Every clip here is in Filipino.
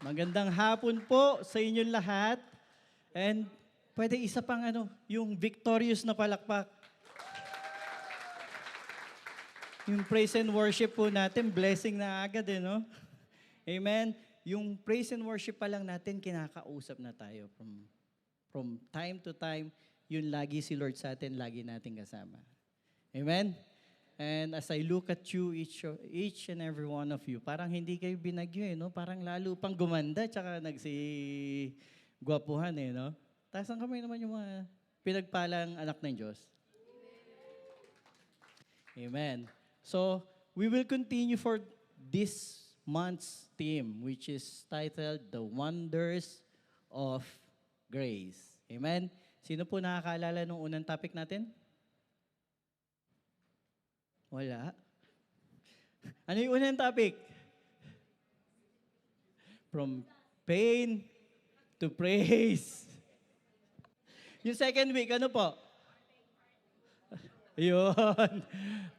Magandang hapon po sa inyong lahat. And pwede isa pang yung victorious na palakpak. Yung praise and worship po natin, blessing na agad no? Amen? Yung praise and worship pa lang natin, kinakausap na tayo. From time to time, yun lagi si Lord sa atin, lagi natin kasama. Amen? And as I look at you, each and every one of you, parang hindi kayo binagyo no? Parang lalo pang gumanda, tsaka gwapuhan no? Taas ang kamay naman yung mga pinagpalang anak ng Diyos. Amen. So, we will continue for this month's theme, which is titled, The Wonders of Grace. Amen? Sino po nakakaalala nung unang topic natin? Wala. Ano yung unang topic? From pain to praise. Yung second week, ano po? Yun.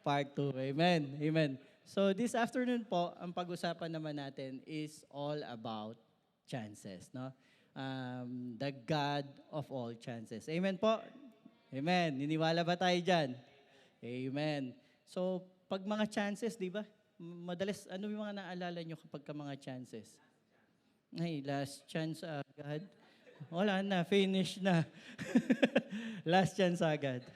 Part 2. Amen. Amen. So this afternoon po, ang pag-usapan naman natin is all about chances. No? The God of all chances. Amen po? Amen. Niniwala ba tayo dyan? Amen. So, pag mga chances, di ba? Madalas, ano yung mga naalala nyo kapag ka mga chances? Ay, last chance agad. Wala na, finish na. Last chance agad.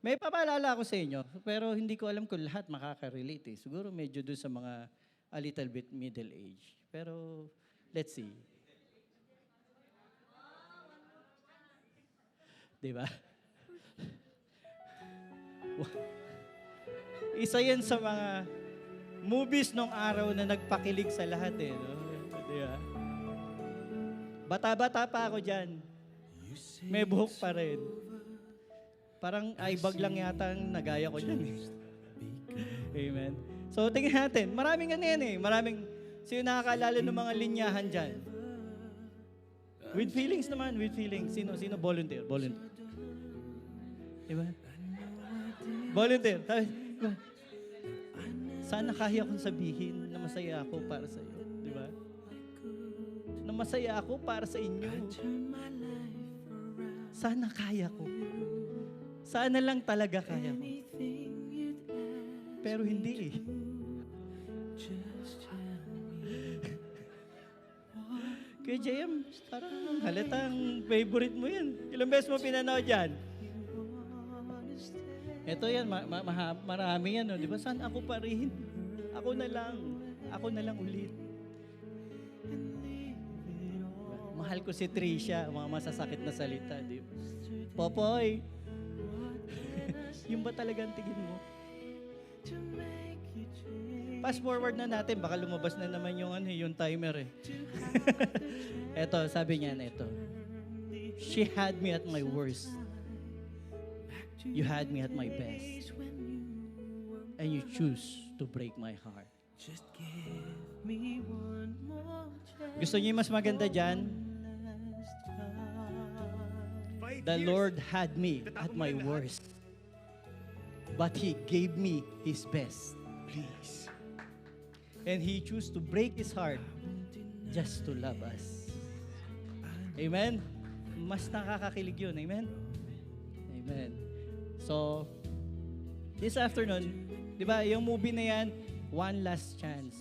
May papaalala ako sa inyo, pero hindi ko alam kung lahat makaka-relate. Siguro medyo doon sa mga a little bit middle age. Pero, let's see. Di ba? Isa yan sa mga movies nung araw na nagpakilig sa lahat no? Di ba? Bata-bata pa ako dyan. May buhok pa rin. Parang eyebag lang yata ang nagaya ko dyan. Amen. So, tingnan natin. Maraming yan Maraming, sino nakakaalala ng mga linyahan dyan? With feelings naman, with feelings. Sino volunteer? Volunteer. Diba? Volunteer. Sana kaya kong sabihin na masaya ako para sa iyo. Diba? Na masaya ako para sa inyo. Sana kaya ko. Sana lang talaga kaya ko. Pero hindi Kuya JM, parang halatang favorite mo yan. Ilang beses mo pinanood yan? Ito yan, marami yan. No? Di ba? Saan ako pa rin? Ako na lang. Ako na lang ulit. Mahal ko si Trisha, mga masasakit na salita. Di ba? Popoy, yung ba talagang tingin mo? Fast forward na natin, baka lumabas na naman yung timer Eto, sabi niya na ito. She had me at my worst. You had me at my best. And you choose to break my heart. Gusto niyo mas maganda dyan? The Lord had me at my worst. But He gave me His best. Please. And He chose to break His heart just to love us. Amen? Mas nakakakilig yun. Amen? Amen. So, this afternoon, di ba, yung movie na yan, One Last Chance.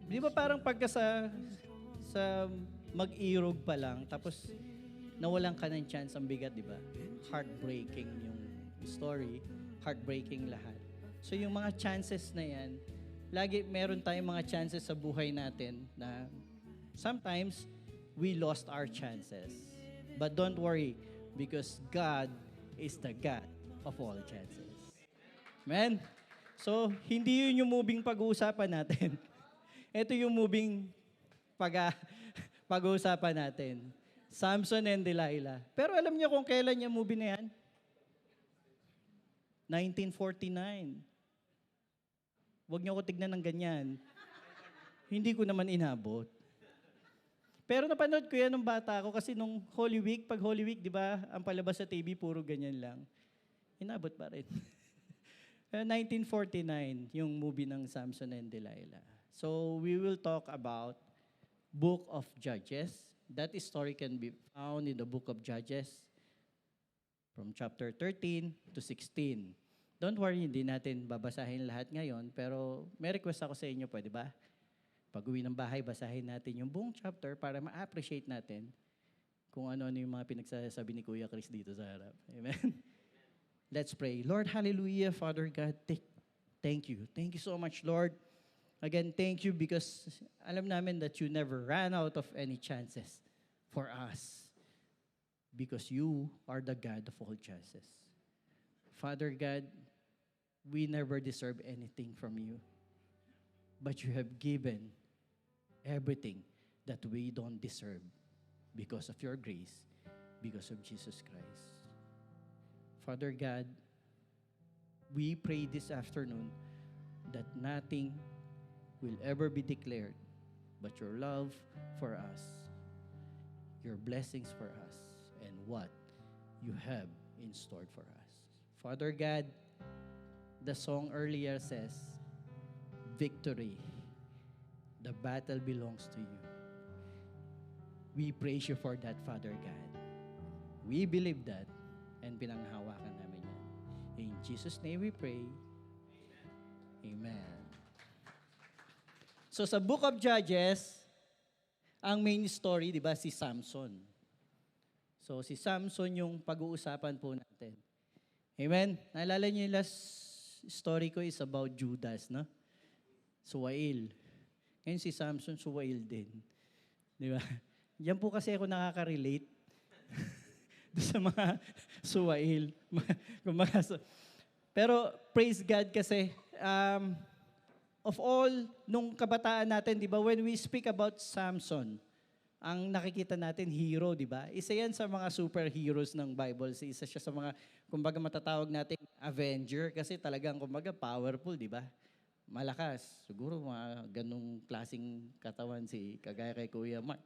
Di ba parang pagka sa mag-irog pa lang, tapos nawalan ka ng chance, ang bigat, di ba? Heartbreaking yung story, heartbreaking lahat. So yung mga chances na yan, lagi meron tayong mga chances sa buhay natin na sometimes we lost our chances. But don't worry, because God is the God of all chances. Amen? So, hindi yun yung moving pag-uusapan natin. Ito yung moving pag-uusapan natin. Samson and Delilah. Pero alam niyo kung kailan yung movie na yan? 1949. Huwag niyo ko tignan ng ganyan. Hindi ko naman inabot. Pero napanood ko yan nung bata ako kasi nung Holy Week, pag Holy Week, di ba, ang palabas sa TV, puro ganyan lang. Inabot pa rin. 1949, yung movie ng Samson and Delilah. So, we will talk about book of Judges. That story can be found in the book of Judges from chapter 13 to 16. Don't worry, hindi natin babasahin lahat ngayon, pero may request ako sa inyo, pwede ba? Pag-uwi ng bahay, basahin natin yung buong chapter para ma-appreciate natin kung ano-ano yung mga pinagsasabi ni Kuya Chris dito sa harap. Amen? Let's pray. Lord, hallelujah, Father God, thank you. Thank you so much, Lord. Again, thank you because alam namin that you never ran out of any chances for us because you are the God of all chances. Father God, we never deserve anything from you, but you have given everything that we don't deserve because of your grace, because of Jesus Christ. Father God, we pray this afternoon that nothing will ever be declared but your love for us, your blessings for us, and what you have in store for us. Father God, the song earlier says, victory, the battle belongs to you. We praise you for that, Father God. We believe that, and pinanghawakan namin yan. In Jesus' name we pray. Amen. So sa Book of Judges, ang main story, di ba, si Samson. So si Samson yung pag-uusapan po natin. Amen? Naalala niyo yung last story ko is about Judas, no? Suwail. Ngayon si Samson, Suwail din. Di ba? Yan po kasi ako nakaka-relate sa mga Suwail. Pero praise God kasi, of all, nung kabataan natin, di ba, when we speak about Samson, ang nakikita natin, hero, di ba? Isa yan sa mga superheroes ng Bible. Isa siya sa mga, kumbaga matatawag natin Avenger kasi talagang, kumbaga, powerful, di ba? Malakas. Siguro mga ganung klaseng katawan si kagaya kay Kuya Mark.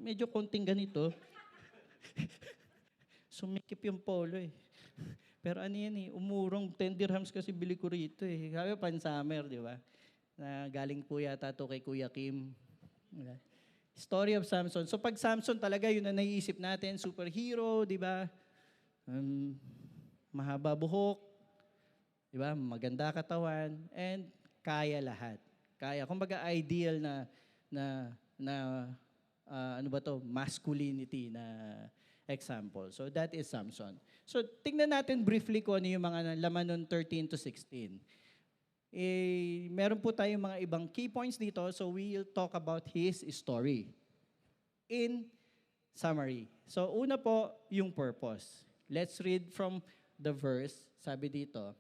Medyo konting ganito. Sumikip yung polo eh. Pero ano yan eh, umurong 10 dirhams kasi bili ko rito eh. Sabi pan-summer, di ba? Na galing po yata to kay Kuya Kim. Story of Samson. So pag Samson talaga, yun na naiisip natin, superhero, di ba? Mahaba buhok, di ba? Maganda katawan, and kaya lahat. Kaya, kumbaga ideal ano ba to, masculinity na example. So that is Samson. So tingnan natin briefly kung ano yung mga laman nun 13 to 16. Meron po tayong mga ibang key points dito, so we'll talk about his story. In summary. So una po, yung purpose. Let's read from the verse, sabi dito,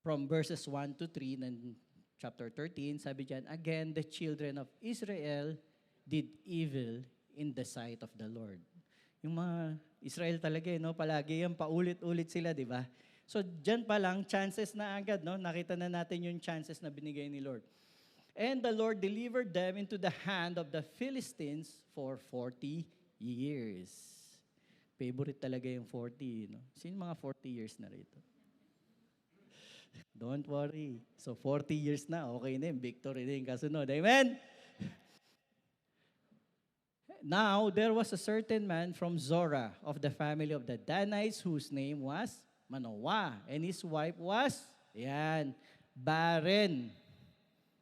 from verses 1 to 3 ng chapter 13, sabi diyan, again, the children of Israel did evil in the sight of the Lord. Yung mga Israel talaga, no? Palagi yan, paulit-ulit sila, di ba? So, dyan pa lang, chances na agad, no? Nakita na natin yung chances na binigay ni Lord. And the Lord delivered them into the hand of the Philistines for 40 years. Favorite talaga yung 40, no? Sino mga 40 years na rito? Don't worry. So, 40 years na, okay na yung victory din kasunod. Amen? Now, there was a certain man from Zorah of the family of the Danites whose name was Manoah, and his wife was, barren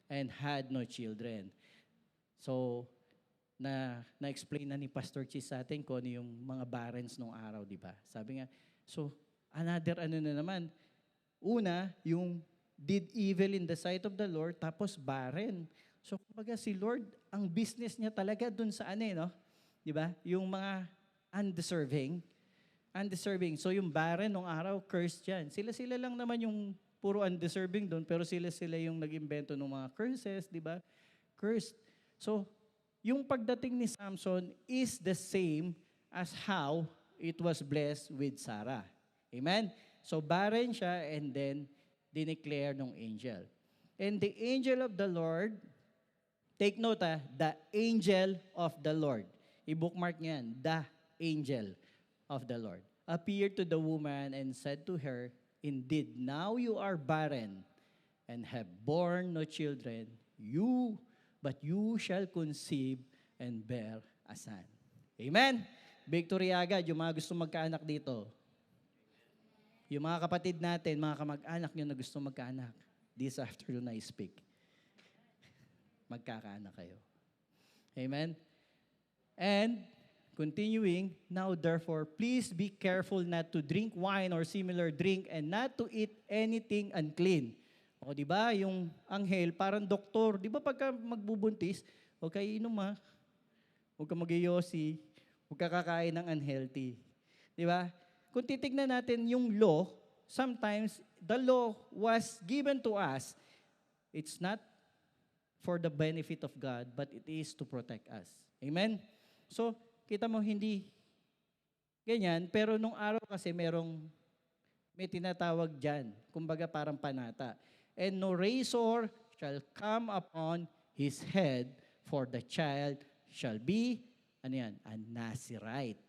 and had no children. So, na-explain na ni Pastor Chis sa atin kung ano yung mga barrens nung araw, di ba? Sabi nga, so, another ano na naman, una, yung did evil in the sight of the Lord, tapos barren. So, kumbaga si Lord, ang business niya talaga dun sa no? Di ba? Yung mga undeserving. So, yung barren nung araw, cursed yan. Sila-sila lang naman yung puro undeserving doon, pero sila-sila yung nag-imbento ng mga curses, di ba? Cursed. So, yung pagdating ni Samson is the same as how it was blessed with Sarah. Amen? So, barren siya and then dineclare ng angel. And the angel of the Lord, take note the angel of the Lord. I-bookmark niyan, the angel of the Lord appeared to the woman and said to her, indeed, now you are barren and have borne no children, but you shall conceive and bear a son. Amen? Victory agad, yung mga gusto magkaanak dito. Yung mga kapatid natin, mga kamag-anak nyo na gusto magkaanak, this afternoon I speak. Magkakaanak kayo. Amen? And, continuing, now therefore, please be careful not to drink wine or similar drink and not to eat anything unclean. O, di ba, yung anghel, parang doktor. Di ba pagka magbubuntis, huwag kayo inom ha. Huwag ka mag-iyosi. Huwag ka kakain ng unhealthy. Di ba? Kung titignan natin yung law, sometimes the law was given to us. It's not for the benefit of God, but it is to protect us. Amen? So, kita mo, hindi ganyan, pero nung araw kasi may tinatawag dyan, kumbaga parang panata. And no razor shall come upon his head, for the child shall be, a Nazirite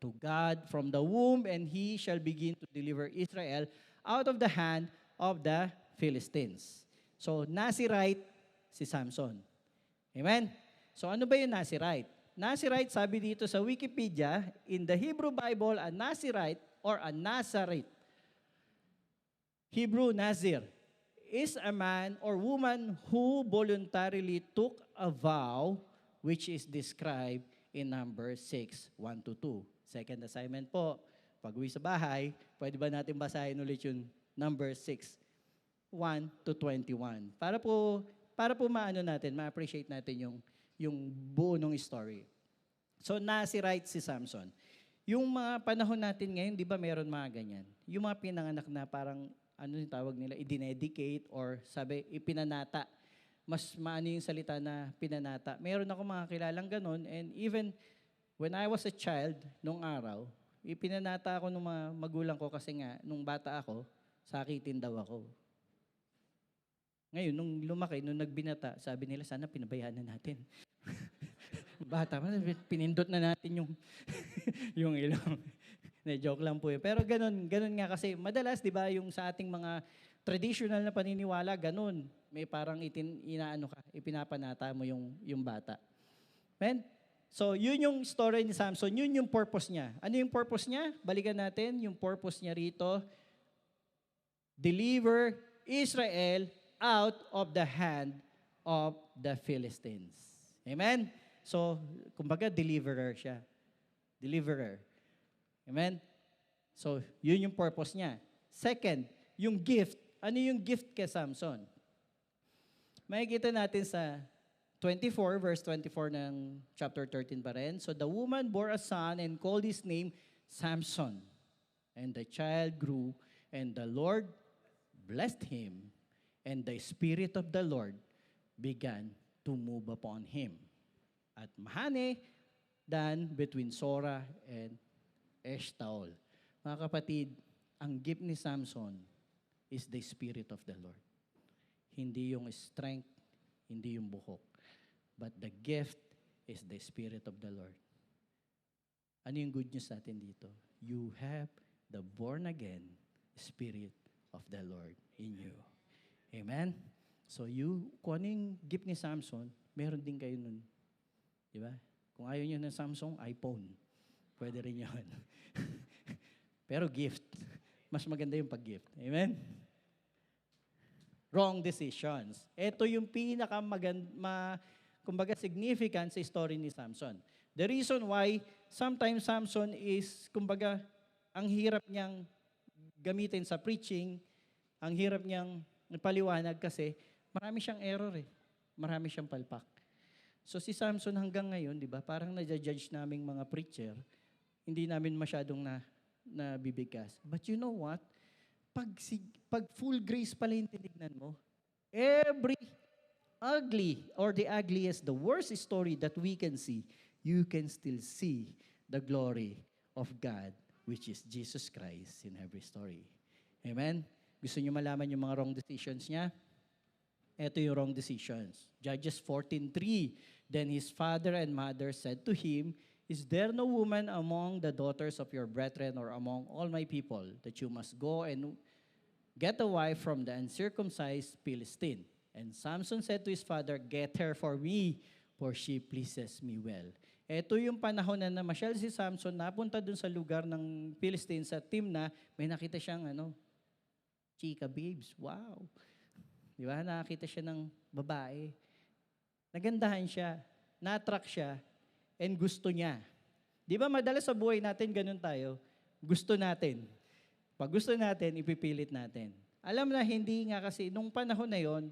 to God from the womb, and he shall begin to deliver Israel out of the hand of the Philistines. So, Nazirite si Samson. Amen? So, ano ba yung Nazirite? Nazirite, sabi dito sa Wikipedia, in the Hebrew Bible, a Nazirite or a Nazarite, Hebrew Nazir, is a man or woman who voluntarily took a vow which is described in Numbers 6, 1-2. Second assignment po, pag-uwi sa bahay, pwede ba natin basahin ulit yung Numbers 6, 1-21. Para po ma-appreciate natin yung buo ng story. So, Nazirite si Samson. Yung mga panahon natin ngayon, di ba meron mga ganyan? Yung mga pinanganak na parang, yung tawag nila, i-dedicate or sabi, ipinanata. Mas maano yung salita na pinanata. Meron ako mga kilalang ganun, and even when I was a child, nung araw, ipinanata ako ng mga magulang ko kasi nga, nung bata ako, sakitin daw ako. Ngayon, nung lumaki, nung nagbinata, sabi nila, sana pinabayaan na natin. Bata, pinindot na natin yung, yung ilong. Joke lang po yun. Pero ganun nga kasi, madalas, di ba, yung sa ating mga traditional na paniniwala, ganun. May parang ipinapanata mo yung bata. Amen? So, yun yung story ni Samson, yun yung purpose niya. Ano yung purpose niya? Balikan natin, yung purpose niya rito, deliver Israel out of the hand of the Philistines. Amen? So, kumbaga, deliverer siya. Deliverer. Amen? So, yun yung purpose niya. Second, yung gift. Ano yung gift kay Samson? Makikita natin sa 24, verse 24 ng chapter 13 pa rin. So, the woman bore a son and called his name Samson. And the child grew, and the Lord blessed him, and the Spirit of the Lord began to move upon him. At mahane dan between Sora and Eshtaol. Mga kapatid, ang gift ni Samson is the Spirit of the Lord. Hindi yung strength, hindi yung buhok. But the gift is the Spirit of the Lord. Ano yung good news natin dito? You have the born-again Spirit of the Lord in you. Amen? So kung ano yung gift ni Samson, meron din kayo nun. Di ba? Kung ayaw nyo ng Samsung, iPhone. Pwede rin yun. Pero gift. Mas maganda yung pag-gift. Amen? Wrong decisions. Ito yung kumbaga significant sa story ni Samson. The reason why sometimes Samson is, kumbaga, ang hirap niyang gamitin sa preaching, ang hirap niyang ipaliwanag kasi marami siyang error eh. Marami siyang palpak. So si Samson hanggang ngayon, di ba, parang na-judge naming mga preacher, hindi namin masyadong nabibigkas. But you know what? Pag full grace pala yung tinignan mo, every ugly or the ugliest, the worst story that we can see, you can still see the glory of God, which is Jesus Christ in every story. Amen? Gusto niyo malaman yung mga wrong decisions niya? Ito yung wrong decisions. Judges 14:3. Then his father and mother said to him, "Is there no woman among the daughters of your brethren or among all my people that you must go and get a wife from the uncircumcised Philistine. And Samson said to his father, get her for me, for she pleases me well. Ito yung panahon na namasyal si Samson, napunta dun sa lugar ng Philistine, sa Timna, may nakita siyang chika babes, wow. Di ba? Nakakita siya ng babae. Nagandahan siya, na-attract siya, and gusto niya. Di ba madalas sa buhay natin, ganun tayo, gusto natin. Pag gusto natin, ipipilit natin. Alam na hindi nga kasi, nung panahon na yon,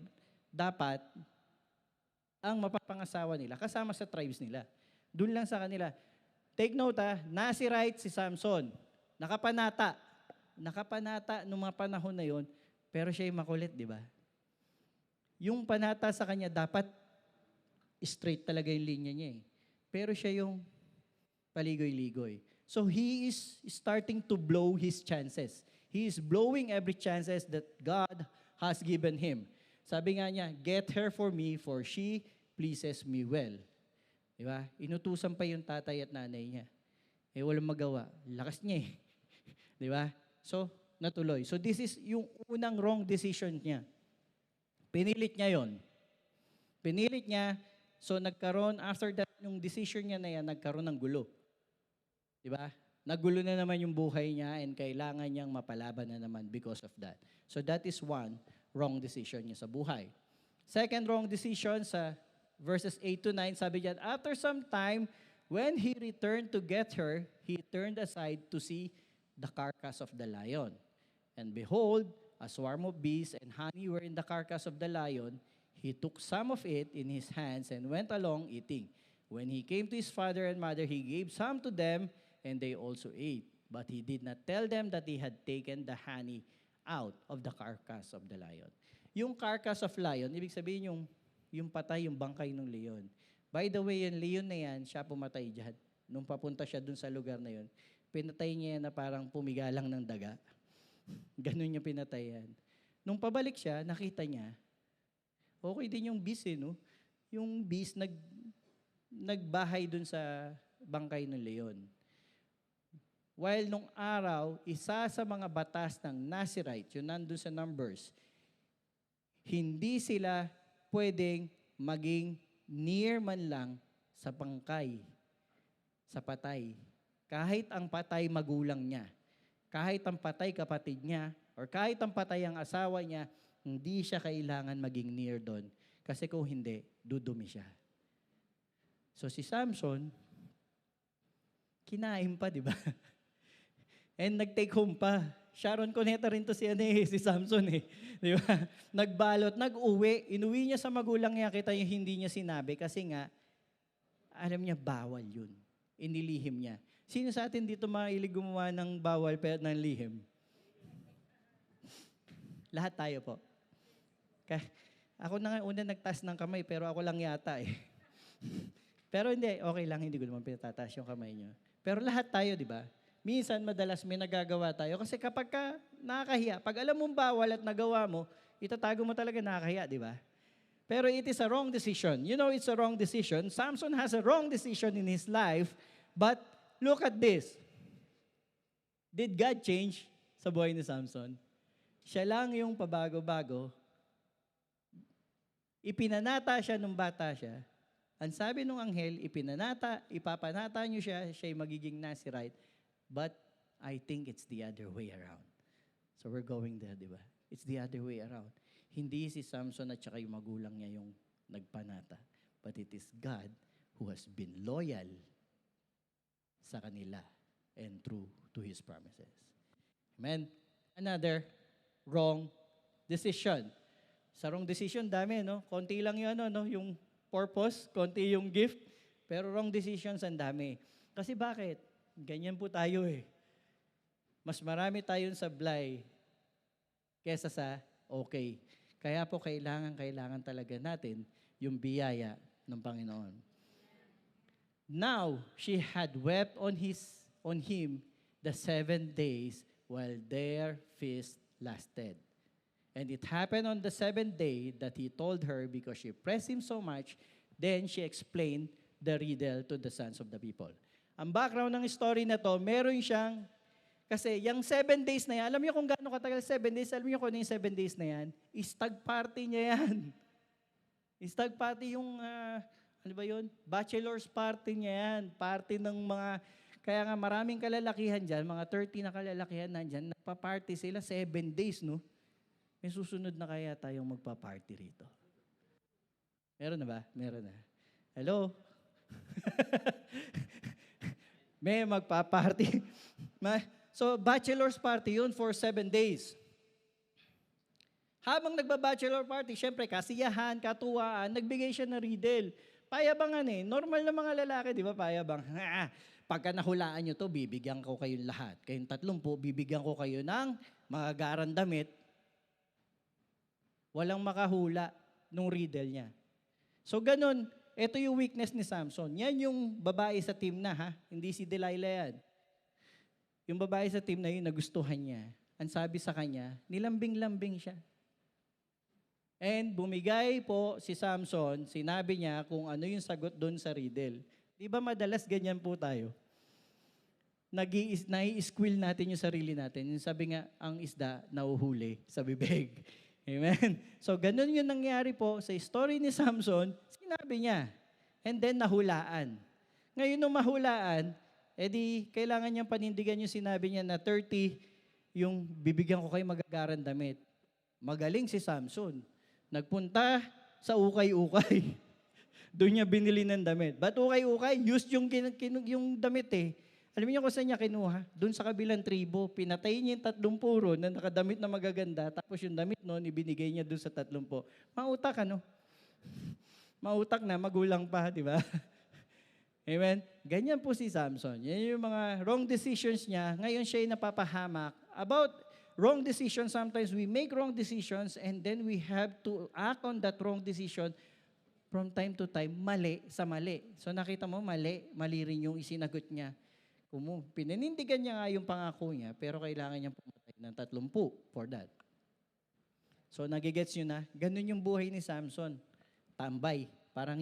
dapat ang mapapangasawa nila, kasama sa tribes nila. Doon lang sa kanila. Take note Nazirite si Samson. Nakapanata. Nakapanata nung mga panahon na yon, pero siya yung makulit, di ba? Yung panata sa kanya, dapat straight talaga yung linya niya eh. Pero siya yung paligoy-ligoy. So he is starting to blow his chances. He is blowing every chances that God has given him. Sabi nga niya, get her for me, for she pleases me well. Diba? Inutusan pa yung tatay at nanay niya. Walang magawa. Lakas niya eh. Diba? So, natuloy. So this is yung unang wrong decision niya. Pinilit niya yon. Pinilit niya, so nagkaroon, after that, yung decision niya na yan, nagkaroon ng gulo. Diba? Nagulo na naman yung buhay niya and kailangan niyang mapalaban na naman because of that. So that is one wrong decision niya sa buhay. Second wrong decision sa verses 8 to 9, sabi niya, after some time, when he returned to get her, he turned aside to see the carcass of the lion. And behold, a swarm of bees and honey were in the carcass of the lion. He took some of it in his hands and went along eating. When he came to his father and mother, he gave some to them, and they also ate. But he did not tell them that he had taken the honey out of the carcass of the lion. Yung carcass of lion, ibig sabihin yung patay, yung bangkay ng leon. By the way, yung leon na yan, siya pumatay dyan. Nung papunta siya dun sa lugar na yun, pinatay niya yan na parang pumigalang ng daga. Ganun niya pinatay yan. Nung pabalik siya, nakita niya, okay din yung beast no? Yung beast nagbahay dun sa bangkay ng leon. While nung araw, isa sa mga batas ng Nazirite, yun nandun sa Numbers, hindi sila pwedeng maging near man lang sa bangkay, sa patay. Kahit ang patay magulang niya, kahit ang patay kapatid niya, or kahit ang patay ang asawa niya, hindi siya kailangan maging near doon. Kasi kung hindi, dudumi siya. So si Samson, kinain pa, di ba? And nag-take home pa. Sharon Cuneta rin to si Samson eh. Di ba? Nagbalot, nag-uwi. Inuwi niya sa magulang niya, kita niya hindi niya sinabi kasi nga, alam niya bawal yun. Inilihim niya. Sino sa atin dito mailig gumawa ng bawal pero ng lihim? Lahat tayo po. Ako na nga una nagtaas ng kamay pero ako lang yata eh. Pero hindi, okay lang, hindi ko naman pinatataas yung kamay niyo. Pero lahat tayo, di ba? Minsan, madalas may nagagawa tayo. Kasi kapag nakakahiya, pag alam mong bawal at nagawa mo, itatago mo talaga nakakahiya, di ba? Pero it is a wrong decision. You know it's a wrong decision. Samson has a wrong decision in his life, but look at this. Did God change sa buhay ni Samson? Siya lang yung pabago-bago. Ipinanata siya nung bata siya. Ang sabi nung anghel, ipapanata niyo siya, siya'y magiging Nazirite. But I think it's the other way around. So we're going there, di ba? It's the other way around. Hindi si Samson at saka yung magulang niya yung nagpanata. But it is God who has been loyal sa kanila and true to His promises. Amen? Another wrong decision. Sa wrong decision, dami, no? Konti lang yun, yung purpose, konti yung gift, pero wrong decisions, ang dami. Kasi bakit? Ganyan po tayo eh. Mas marami tayong sablay kesa sa okay. Kaya po kailangan talaga natin yung biyaya ng Panginoon. Now, she had wept on him the 7 days while their feast lasted. And it happened on the 7th day that he told her because she pressed him so much, then she explained the riddle to the sons of the people. Ang background ng story na to, meron siyang Kasi yung 7 days na yan, alam niyo kung gaano katagal 7 days, alam niyo kung ano yung 7 days na yan? Stag party niya yan. Stag party yung, ano ba yun? Bachelor's party niya yan. Party ng mga, kaya nga maraming kalalakihan dyan, mga 30 na kalalakihan nandyan, nagpa-party sila 7 days, no? May susunod na kaya tayong magpa-party rito. Meron na ba? Meron na. Hello? May magpa-party. So, bachelor's party yun for 7 days. Habang nagba-bachelor party, syempre, kasiyahan, katuwaan, nagbigay siya ng riddle. Payabangan eh. Normal na mga lalaki, di ba, payabang? Pagka nahulaan nyo to, bibigyan ko kayong lahat. Kayong 30, bibigyan ko kayo ng mga garang damit. Walang makahula nung riddle niya. So, ganun. Ito yung weakness ni Samson. Yan yung babae sa team na, ha? Hindi si Delilah yan. Yung babae sa team na yun, nagustuhan niya. Ang sabi sa kanya, nilambing-lambing siya. And bumigay po si Samson, sinabi niya kung ano yung sagot doon sa riddle. Di ba madalas ganyan po tayo? Nai-squill natin yung sarili natin. Yung sabi nga, ang isda nauhuli sa bibig. Amen? So, ganun yung nangyari po sa story ni Samson, sinabi niya. And then, nahulaan. Ngayon, nung mahulaan, edi, kailangan niyang panindigan yung sinabi niya na 30, yung bibigyan ko kayo magagaran damit. Magaling si Samson. Nagpunta sa ukay-ukay. Doon niya binili ng damit. Ba't ukay-ukay? Used yung damit eh. Alam niyo kung saan niya kinuha? Doon sa kabilang tribo. Pinatay niya yung 30 puro na nakadamit na magaganda. Tapos yung damit noon, ibinigay niya doon sa 30. Mautak ano? Mautak na, magulang pa, di ba? Amen? Ganyan po si Samson. Yan yung mga wrong decisions niya. Ngayon siya ay napapahamak. About wrong decisions, sometimes we make wrong decisions and then we have to act on that wrong decision from time to time, mali sa mali. So nakita mo, mali rin yung isinagot niya. Pinanindigan niya nga yung pangako niya, pero kailangan niyang pumatay ng 30 for that. So nagigets nyo na, ganun yung buhay ni Samson. Tambay. Parang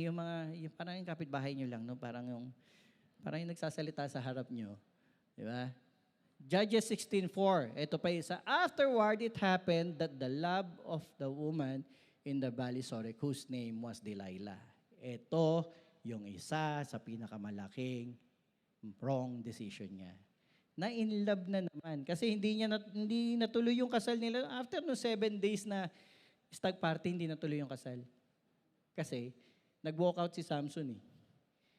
parang yung kapitbahay nyo lang, no? Parang yung nagsasalita sa harap nyo. Di ba? Judges 16:4. Ito pa isa. Afterward, it happened that the love of the woman in the valley Sorek, whose name was Delilah. Ito yung isa sa pinakamalaking wrong decision niya. Na in love na naman. Kasi hindi natuloy yung kasal nila. After no 7 days na stag party, hindi natuloy yung kasal. Kasi, nag-walk out si Samson eh.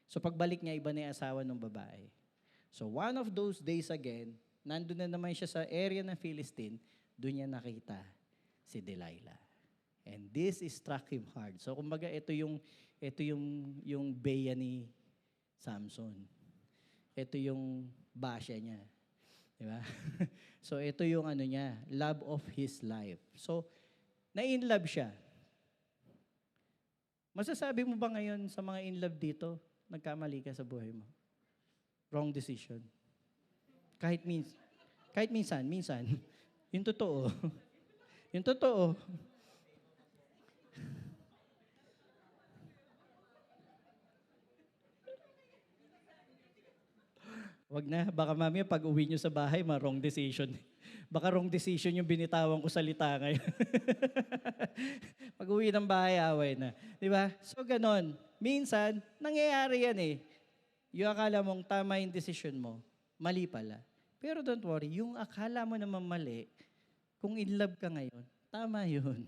So pagbalik niya, iba na yung asawa ng babae. So one of those days again, nandun na naman siya sa area ng Philistine, doon niya nakita si Delilah. And this struck him hard. So kumbaga ito yung beya ni Samson. Ito yung basya niya. Di ba? So ito yung niya, love of his life. So na-in love siya. Masasabi mo ba ngayon sa mga in love dito, nagkamali ka sa buhay mo? Wrong decision. Kahit minsan. Yung totoo. Yung totoo. Wag na, baka mamaya pag uwi nyo sa bahay, wrong decision. Baka wrong decision yung binitawan ko salita ngayon. Pag uwi ng bahay, away na. Di ba? So, ganon. Minsan, nangyayari yan eh. Yung akala mong tama yung decision mo, mali pala. Pero don't worry, yung akala mo naman mali, kung in love ka ngayon, tama yun.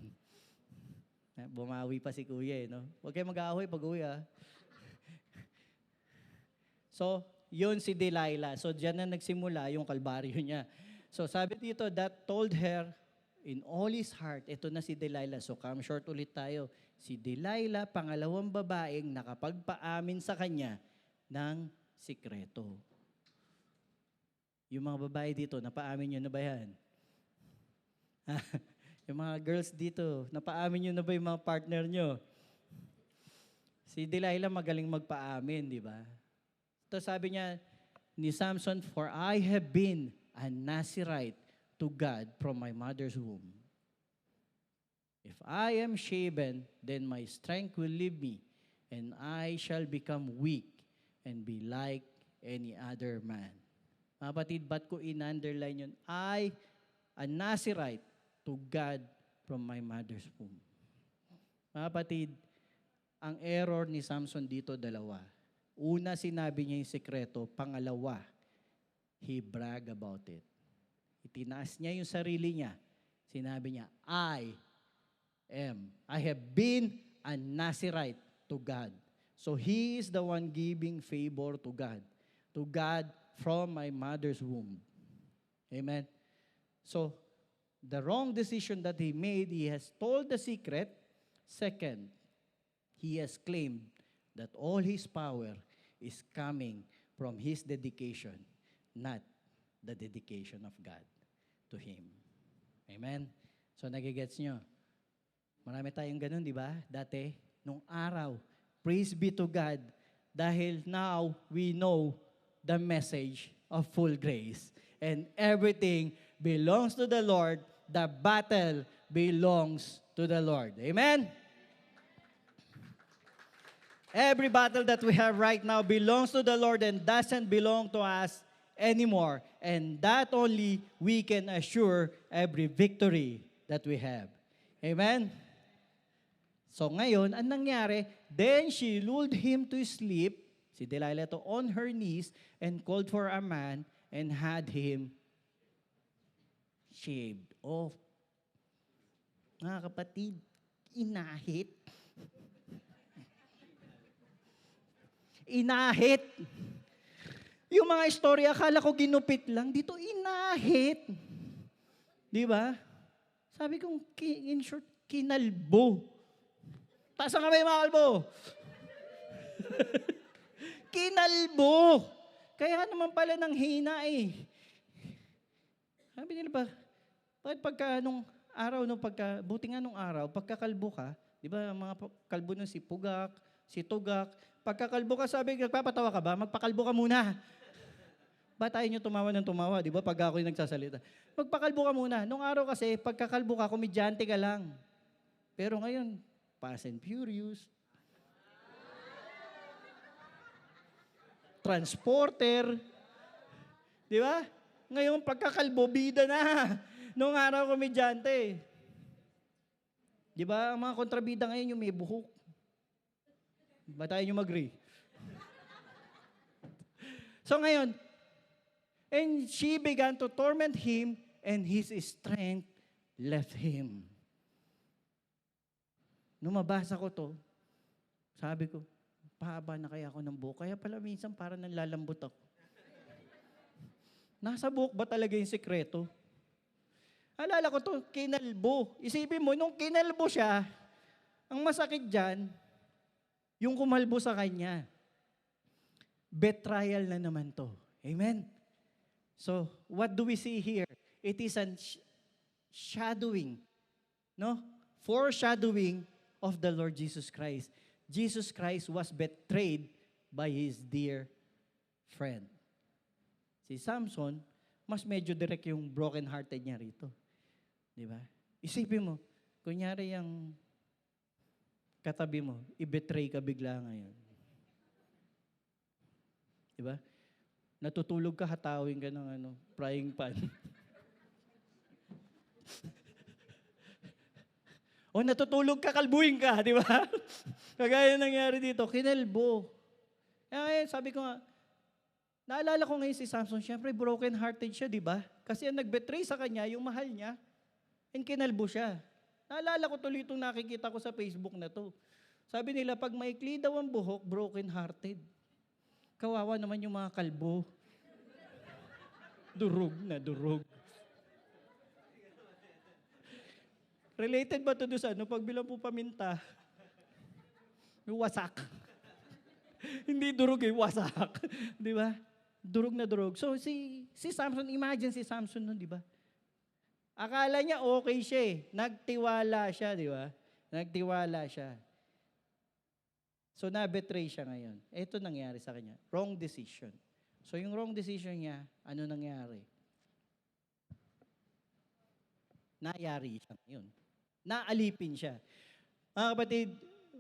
Bumawi pa si kuya eh, no? Huwag kayo mag-aaway pag uwi ah. So, yun si Delilah. So, diyan na nagsimula yung kalbaryo niya. So, sabi dito, that told her in all his heart, ito na si Delilah. So, come short ulit tayo. Si Delilah, pangalawang babaeng nakapagpaamin sa kanya ng sikreto. Yung mga babae dito, napaamin nyo na ba yan? Yung mga girls dito, napaamin nyo na ba yung mga partner nyo? Si Delilah magaling magpaamin, di ba? Ito sabi niya ni Samson, for I have been a Nazirite to God from my mother's womb. If I am shaven, then my strength will leave me, and I shall become weak and be like any other man. Mga kapatid, ba't ko in-underline yun? I, a Nazirite to God from my mother's womb. Mga kapatid, ang error ni Samson dito dalawa. Una, sinabi niya yung sekreto. Pangalawa, he brag about it. Itinaas niya yung sarili niya. Sinabi niya, I have been a Nazirite to God. So he is the one giving favor to God from my mother's womb. Amen. So, the wrong decision that he made, he has told the secret. Second, he has claimed that all his power is coming from his dedication, not the dedication of God to him. Amen? So, nagigets nyo? Marami tayong ganun, di ba? Dati, nung araw, praise be to God, dahil now we know the message of full grace. And everything belongs to the Lord. The battle belongs to the Lord. Amen? Every battle that we have right now belongs to the Lord and doesn't belong to us anymore. And that only we can assure every victory that we have. Amen? So ngayon, ang nangyari, then she lulled him to sleep, si Delilah to, on her knees, and called for a man, and had him shaved off. Mga kapatid, inahit. Inahit. Yung mga istorya, akala ko ginupit lang. Dito, inahit. Di ba? Sabi kong, in short, kinalbo. Taas ang kamay, mga kalbo. Kinalbo. Kaya naman pala ng hina eh. Sabi nila ba, bakit pagka nung araw, buti nga nung araw, pagkakalbo ka, di ba mga kalbo nun si Pugak, si Tugak, pagkakalbo ka, sabi, nagpapatawa ka ba? Magpakalbo ka muna. Ba tayo nyo tumawa ng tumawa, di ba? Pag ako yung nagsasalita. Magpakalbo ka muna. Nung araw kasi, pagkakalbo ka, komedyante ka lang. Pero ngayon, Fast and Furious, transporter, di ba? Ngayon, pagkakalbo, bida na. Nung araw, komedyante. Di ba? Ang mga kontrabida ngayon, yung may buhok. Ba tayo nyo mag-agree? So ngayon, and she began to torment him, and his strength left him. Nung mabasa ko to, sabi ko, pahaba na kaya ako ng buhok. Kaya pala minsan parang nanlalambot ako. Nasa buhok ba talaga yung sekreto? Alala ko to, kinalbo. Isipin mo, nung kinalbo siya, ang masakit dyan, yung kumalbo sa kanya. Betrayal na naman to. Amen? So, what do we see here? It is a shadowing, no? Foreshadowing of the Lord Jesus Christ. Jesus Christ was betrayed by his dear friend. Si Samson, mas medyo direct yung broken-hearted niya rito. Di ba? Isipin mo, kunyari yung katabi mo, i-betray ka bigla ngayon. Di ba? Natutulog ka, hatawin ka ng frying pan. O natutulog ka, kalbuhin ka, di ba? Kagaya nangyari dito, kinelbo. Kaya sabi ko nga, naalala ko ngayon si Samson, syempre broken-hearted siya, di ba? Kasi ang nag-betray sa kanya, yung mahal niya, and kinalbo siya. Naalala ko tuloy itong nakikita ko sa Facebook na to. Sabi nila, pag maikli daw ang buhok, broken-hearted. Kawawa naman yung mga kalbo. Durog na durog. Related ba ito doon sa pagbilang po paminta? Yung wasak. Hindi durog wasak. Di ba? Durog na durog. So si Samson, imagine si Samson nun, di ba? Akala niya okay siya eh. Nagtiwala siya, di ba? Nagtiwala siya. So na-betray siya ngayon. Ito nangyari sa kanya. Wrong decision. So yung wrong decision niya, ano nangyari? Nayari siya ngayon. Naalipin siya. Mga kapatid,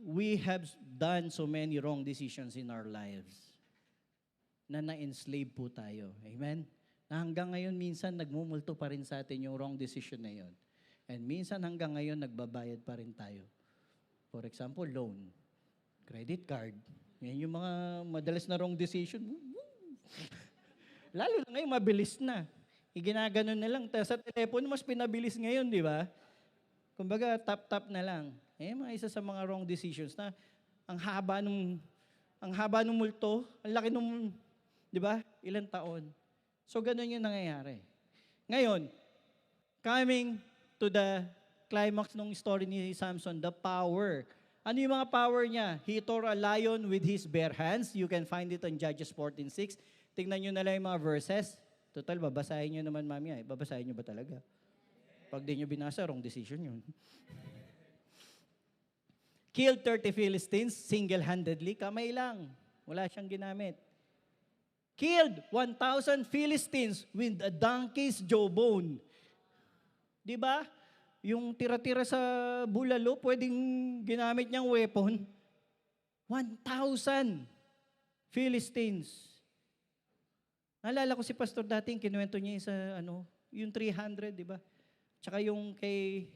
we have done so many wrong decisions in our lives na na-enslave po tayo. Amen? Na hanggang ngayon, minsan nagmumulto pa rin sa atin yung wrong decision na yun. And minsan hanggang ngayon, nagbabayad pa rin tayo. For example, loan, credit card. Yan yung mga madalas na wrong decision. Lalo na ngayon, mabilis na. Iginaganon na lang. Sa telepono, mas pinabilis ngayon, di ba? Kumbaga, tap-tap na lang. Mga isa sa mga wrong decisions na ang haba nung multo, ang laki nung, di ba? Ilang taon. So, ganun yung nangyayari. Ngayon, coming to the climax ng story ni Samson, the power. Ano yung mga power niya? He tore a lion with his bare hands. You can find it on Judges 14:6. Tingnan nyo na lang yung mga verses. Total, babasahin nyo naman, mami. Babasahin nyo ba talaga? Pag di nyo binasa, wrong decision yun. Killed 30 Philistines single-handedly. Kamay lang. Wala siyang ginamit. Killed 1,000 Philistines with a donkey's jawbone. Di ba? Yung tira-tira sa bulalo, pwedeng ginamit niyang weapon. 1,000 Philistines. Naalala ko si Pastor dating, kinuwento niya sa yung 300, di ba? Tsaka yung kay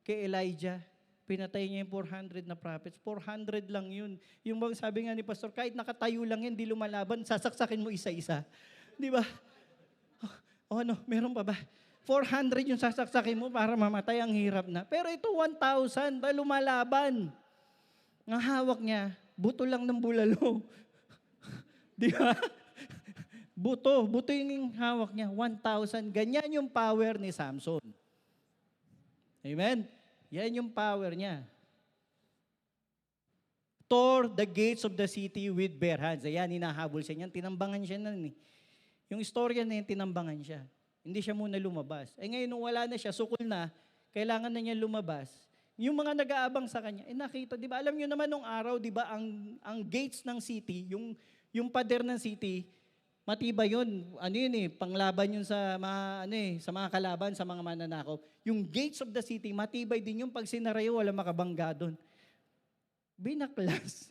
Elijah, pinatay niya yung 400 na prophets. 400 lang yun. Yung sabi nga ni Pastor, kahit nakatayo lang yan, di lumalaban, sasaksakin mo isa-isa. Di ba? Meron pa ba? 400 yung sasaksakin mo para mamatay, ang hirap na. Pero ito 1,000, lumalaban. Ang hawak niya, buto lang ng bulalo. Di ba? Buto yung hawak niya, 1,000. Ganyan yung power ni Samson. Amen? Yan yung power niya. Tore the gates of the city with bare hands. Ayan, hinahabol siya niyan. Tinambangan siya nun. Yung istorya na yun, tinambangan siya. Hindi siya muna lumabas. Ngayon, nung wala na siya, sukol na, kailangan na niya lumabas. Yung mga nag-aabang sa kanya, nakita, di ba? Alam niyo naman nung araw, di ba, ang gates ng city, yung pader ng city, matibay yun. Panglaban yun sa mga, sa mga kalaban, sa mga mananakaw. Yung gates of the city, matibay din yung pag sinarayo, wala makabangga doon. Binaklas.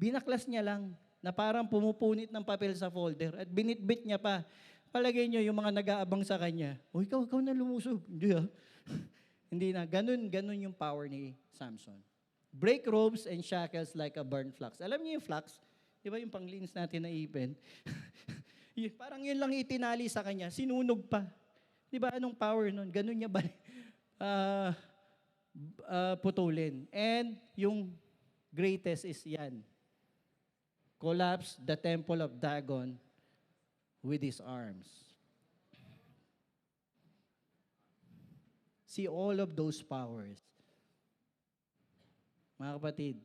Binaklas niya lang na parang pumupunit ng papel sa folder at binitbit niya pa. Palagay niyo yung mga nag-aabang sa kanya, ikaw na lumusob. Hindi Hindi na. Ganun yung power ni Samson. Break ropes and shackles like a burnt flax. Alam niyo yung flax? Di ba yung panglinis natin na ipin? Parang yun lang itinali sa kanya. Sinunog pa. Di ba anong power nun? Ganun niya ba? Putulin. And yung greatest is yan. Collapse the temple of Dagon with his arms. See all of those powers. Mga kapatid,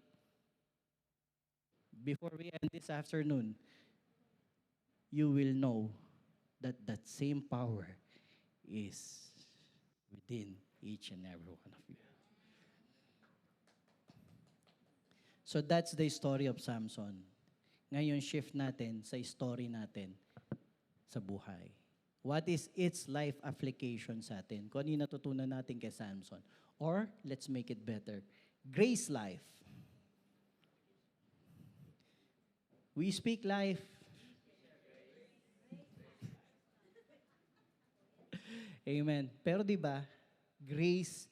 before we end this afternoon, you will know that that same power is within each and every one of you. So that's the story of Samson. Ngayon, shift natin sa story natin sa buhay. What is its life application sa atin? Kung ano yung natutunan natin kay Samson. Or, let's make it better, grace life. We speak life. Amen. Pero di ba, grace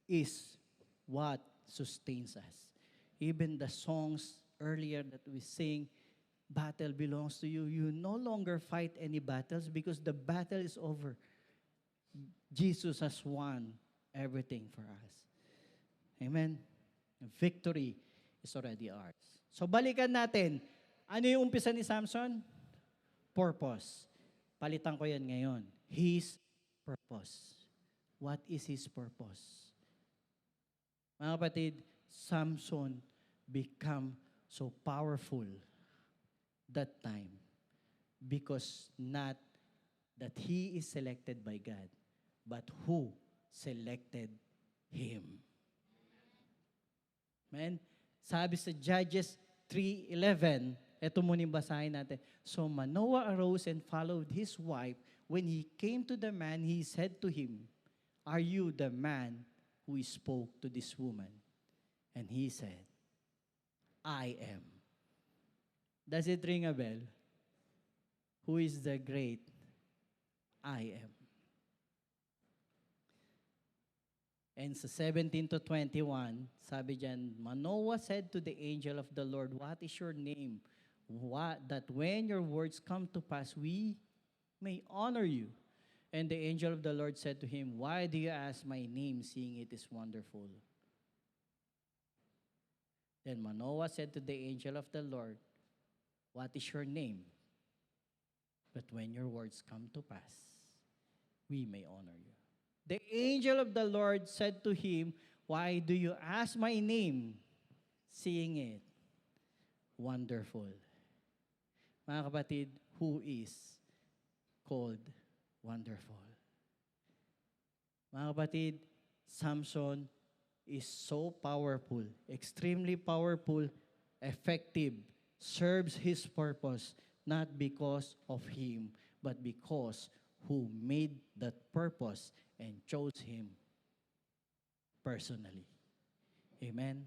is what sustains us. Even the songs earlier that we sing, battle belongs to you. You no longer fight any battles because the battle is over. Jesus has won everything for us. Amen. Victory is already ours. So balikan natin. Ano yung umpisa ni Samson? Purpose. Palitan ko yan ngayon. His purpose. What is his purpose? Mga kapatid, Samson become so powerful that time because not that he is selected by God, but who selected him. Amen? Sabi sa Judges 3:11, eto muna yung basahin natin. So Manoah arose and followed his wife. When he came to the man, he said to him, "Are you the man who spoke to this woman?" And he said, "I am." Does it ring a bell? Who is the great I am. And sa 17 to 21, sabi diyan, Manoah said to the angel of the Lord, what is your name? That when your words come to pass, we may honor you. And the angel of the Lord said to him, why do you ask my name, seeing it is wonderful? Then Manoah said to the angel of the Lord, what is your name? But when your words come to pass, we may honor you. The angel of the Lord said to him, why do you ask my name, seeing it wonderful? Mga kapatid, who is called wonderful? Mga kapatid, Samson is so powerful, extremely powerful, effective, serves his purpose, not because of him, but because who made that purpose and chose him personally. Amen?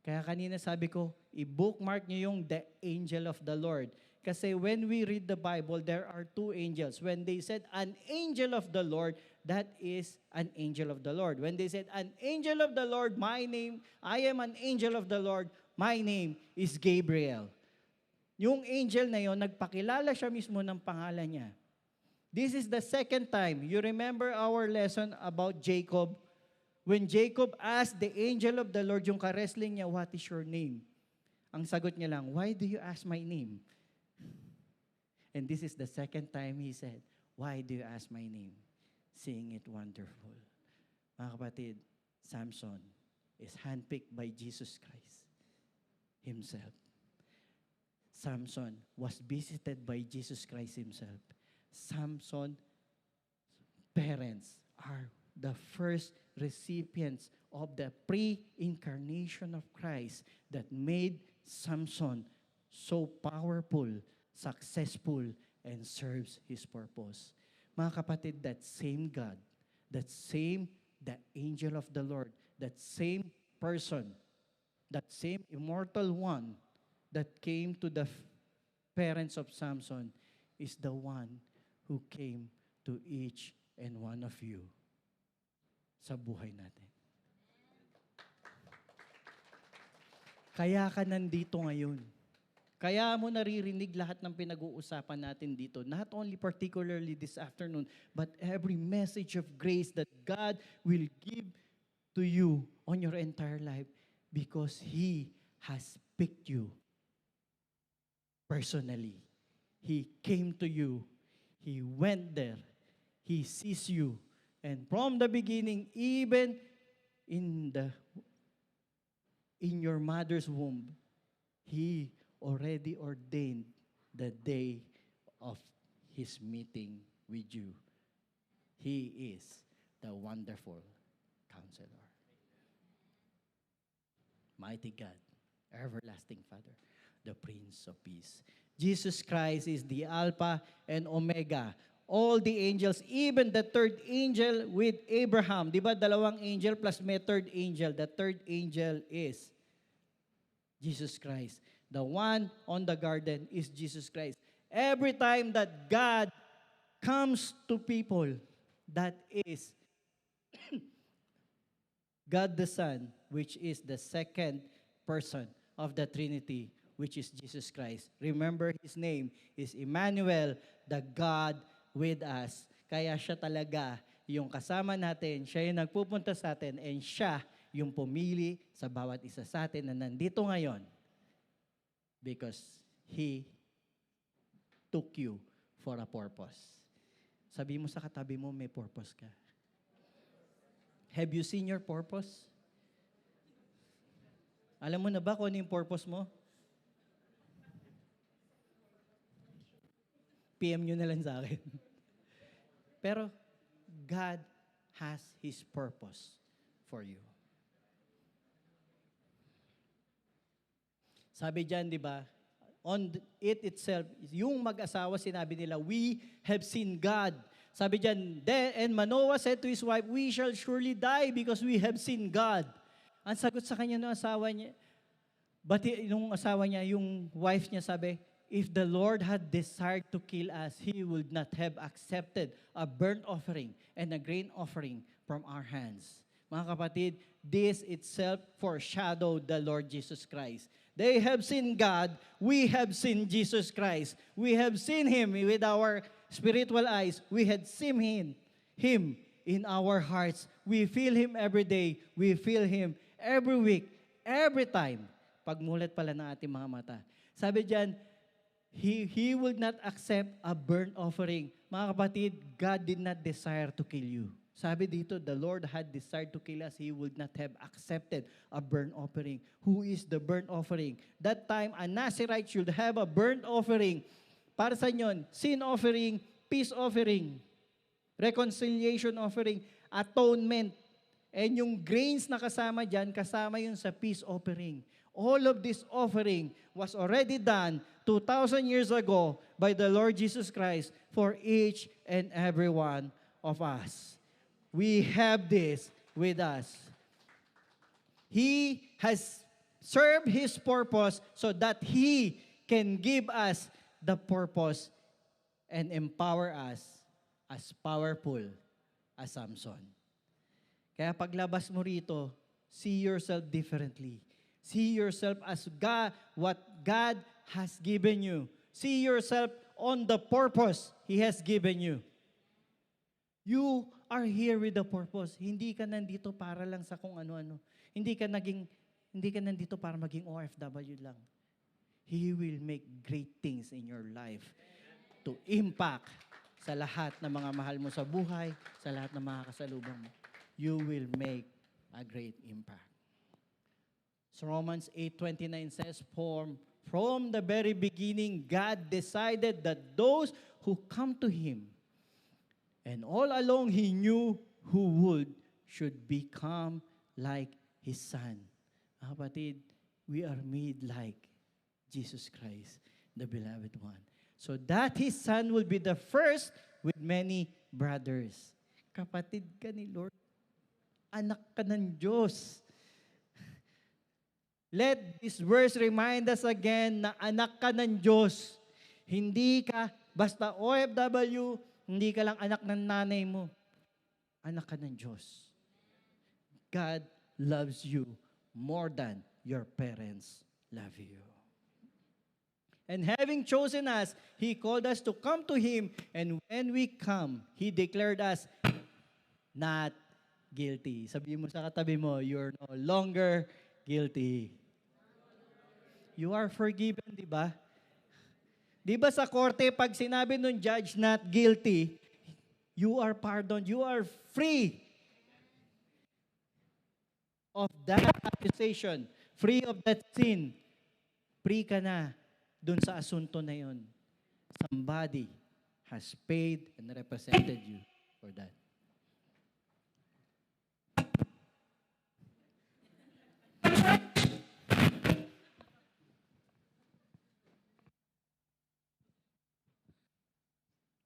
Kaya kanina sabi ko, i-bookmark niyo yung the angel of the Lord. Kasi when we read the Bible, there are two angels. When they said an angel of the Lord, that is an angel of the Lord. When they said an angel of the Lord, I am an angel of the Lord, my name is Gabriel. Yung angel na yon, nagpakilala siya mismo ng pangalan niya. This is the second time. You remember our lesson about Jacob? When Jacob asked the angel of the Lord, yung ka-wrestling niya, what is your name? Ang sagot niya lang, why do you ask my name? And this is the second time he said, why do you ask my name? Seeing it wonderful. Mga kapatid, Samson is handpicked by Jesus Christ himself. Samson was visited by Jesus Christ himself. Samson's parents are the first recipients of the pre-incarnation of Christ that made Samson so powerful, successful, and serves his purpose. Mga kapatid, that same God, the angel of the Lord, that same person, that same immortal one that came to the parents of Samson is the one who came to each and one of you sa buhay natin. Kaya ka nandito ngayon. Kaya mo naririnig lahat ng pinag-uusapan natin dito. Not only particularly this afternoon, but every message of grace that God will give to you on your entire life because He has picked you personally. He came to you. He went there. He sees you. And from the beginning, even in your mother's womb, He already ordained the day of His meeting with you. He is the wonderful Counselor. Mighty God, everlasting Father, the Prince of Peace. Jesus Christ is the Alpha and Omega. All the angels, even the third angel with Abraham. Di ba, dalawang angel plus may third angel. The third angel is Jesus Christ. The one on the garden is Jesus Christ. Every time that God comes to people, that is God the Son, which is the second person of the Trinity, which is Jesus Christ. Remember, His name is Emmanuel, the God with us. Kaya siya talaga yung kasama natin, siya yung nagpupunta sa atin, and siya yung pumili sa bawat isa sa atin na nandito ngayon. Because He took you for a purpose. Sabi mo sa katabi mo, may purpose ka. Have you seen your purpose? Alam mo na ba kung ano yung purpose mo? PM nyo na lang sa akin. Pero God has His purpose for you. Sabi dyan, di ba, on it itself, yung mag-asawa, sinabi nila, we have seen God. Sabi dyan, and Manoah said to his wife, we shall surely die because we have seen God. Ang sagot sa kanya ng asawa niya, nung asawa niya, yung wife niya sabi, if the Lord had desired to kill us, He would not have accepted a burnt offering and a grain offering from our hands. Mga kapatid, this itself foreshadowed the Lord Jesus Christ. They have seen God, we have seen Jesus Christ. We have seen Him with our spiritual eyes. We had seen Him in our hearts. We feel Him every day. We feel Him every week, every time. Pagmulat pala ng ating mga mata. Sabi diyan, He will not accept a burnt offering. Mga kapatid, God did not desire to kill you. Sabi dito, the Lord had desired to kill us. He would not have accepted a burnt offering. Who is the burnt offering? That time, a Nazirite should have a burnt offering. Para sa inyo, sin offering, peace offering, reconciliation offering, atonement. And yung grains na kasama dyan, kasama yun sa peace offering. All of this offering was already done 2,000 years ago by the Lord Jesus Christ for each and every one of us. We have this with us. He has served His purpose so that He can give us the purpose and empower us as powerful as Samson. Kaya paglabas mo rito, see yourself differently. See yourself as God, what God has given you. See yourself on the purpose He has given you. You are here with a purpose. Hindi ka nandito para lang sa kung ano-ano. Hindi ka nandito para maging OFW lang. He will make great things in your life to impact sa lahat ng mga mahal mo sa buhay, sa lahat ng mga kasalubong mo. You will make a great impact. So Romans 8:29 says, From the very beginning, God decided that those who come to Him, and all along He knew who should become like His Son. Kapatid, we are made like Jesus Christ, the beloved one. So that His Son will be the first with many brothers. Kapatid ka ni Lord. Anak ka ng Diyos. Let this verse remind us again na anak ka ng Diyos. Hindi ka basta OFW, hindi ka lang anak ng nanay mo. Anak ka ng Diyos. God loves you more than your parents love you. And having chosen us, He called us to come to Him. And when we come, He declared us not guilty. Sabihin mo sa katabi mo, you're no longer guilty. You are forgiven, di ba? Di ba sa korte, pag sinabi ng judge not guilty, you are pardoned, you are free of that accusation, free of that sin. Free ka na dun sa asunto na yun. Somebody has paid and represented you for that.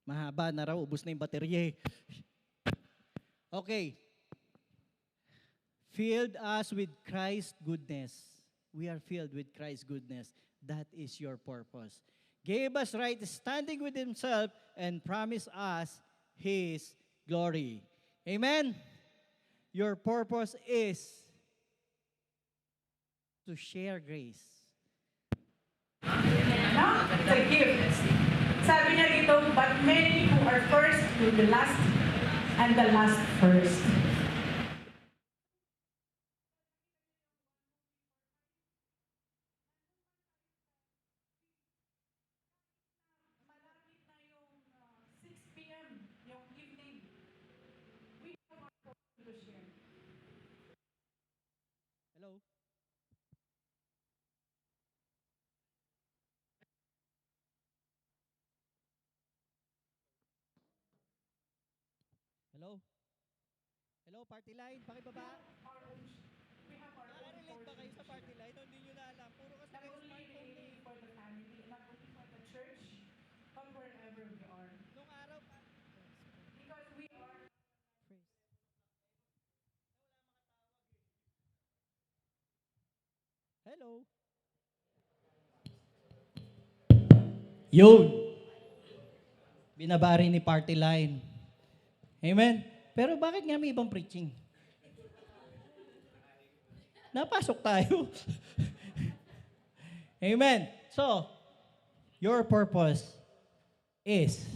Mahaba na raw, ubos na yung baterya. Okay. Filled us with Christ's goodness. We are filled with Christ's goodness. That is your purpose. Gave us right standing with Himself and promised us His glory. Amen? Your purpose is to share grace. No, it's a gift. Sabi niya dito, but many who are first will be last, and the last first. Malapit na yung 6 p.m., yung evening. We have our purpose to share. Hello? Hello? Hello, party line, pakibaba. We have our own Nakarelate ba kayo sa party line? O hindi nyo na alam? Puro kasi Not kayo only smartphone eh. for the family, not only for the church, but wherever we are. Nung araw, Because we are hello? Yun. Binabari ni Party Line. Amen? Pero bakit nga may ibang preaching? Napasok tayo. Amen. So, your purpose is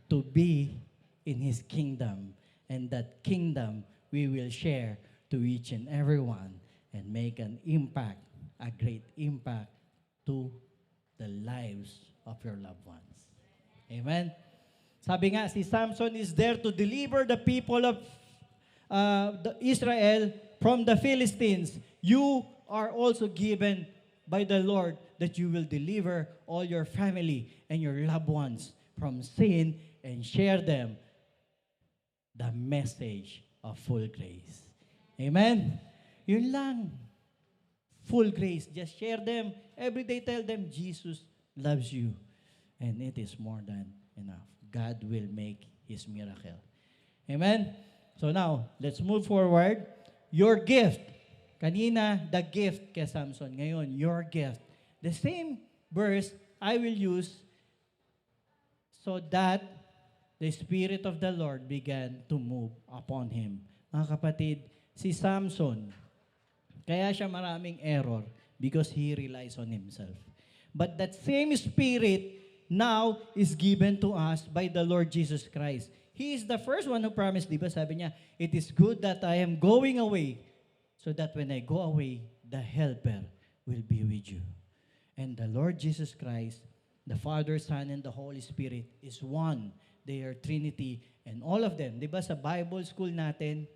to be in His kingdom. And that kingdom we will share to each and everyone and make an impact, a great impact to the lives of your loved ones. Amen? Sabi nga, si Samson is there to deliver the people of Israel from the Philistines. You are also given by the Lord that you will deliver all your family and your loved ones from sin and share them the message of full grace. Amen? Yun lang. Full grace. Just share them. Every day tell them, Jesus loves you. And it is more than enough. God will make His miracle. Amen? So now, let's move forward. Your gift. Kanina, the gift kay Samson. Ngayon, your gift. The same verse I will use so that the Spirit of the Lord began to move upon him. Mga kapatid, si Samson, kaya siya maraming error because he relies on himself. But that same Spirit now is given to us by the Lord Jesus Christ. He is the first one who promised, di ba sabi niya, it is good that I am going away so that when I go away, the Helper will be with you. And the Lord Jesus Christ, the Father, Son, and the Holy Spirit is one. They are Trinity. And all of them, di ba sa Bible school natin,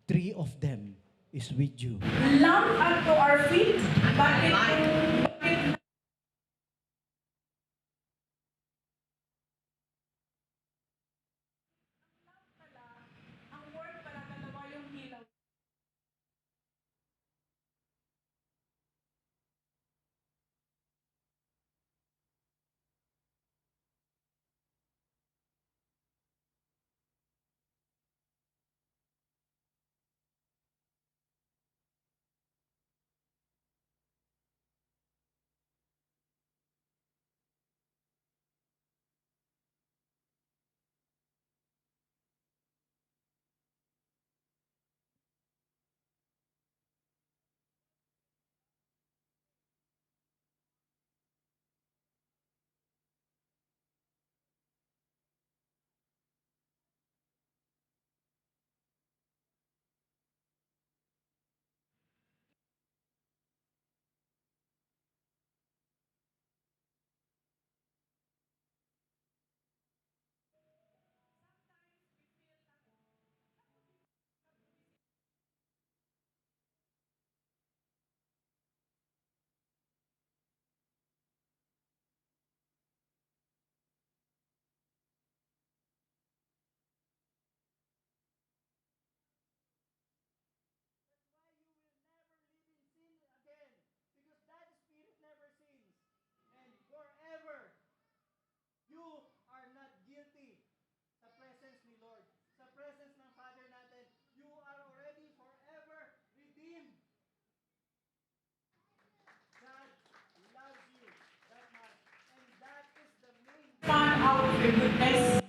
3 of them is with you. Lamp unto our feet, bakit ang word pala dalawa yung hilaw? Because that Spirit never sins. And forever, you are not guilty sa presence ni Lord. Sa presence ng Father natin, you are already forever redeemed. God loves you that much. And that is the main Found out of your goodness.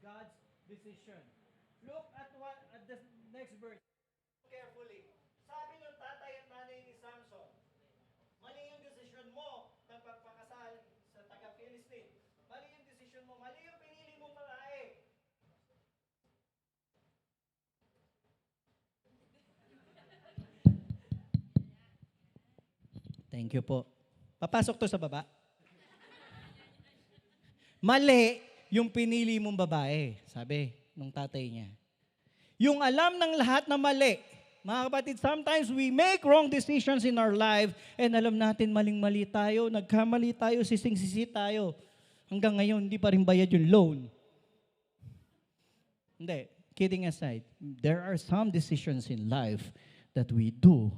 God's decision. Look at the next verse carefully. Sabi ng tatay at nanay ni Samson, mali yung desisyon mo ng pagpakasal sa taga-Philistine. Mali yung desisyon mo. Mali yung pinili mong babae. Thank you po. Papasok to sa baba. Mali yung pinili mong babae, sabi nung tatay niya. Yung alam ng lahat na mali. Mga kapatid, sometimes we make wrong decisions in our life and alam natin maling-mali tayo, nagkamali tayo, sising-sisi tayo. Hanggang ngayon, hindi pa rin bayad yung loan. Hindi, kidding aside, there are some decisions in life that we do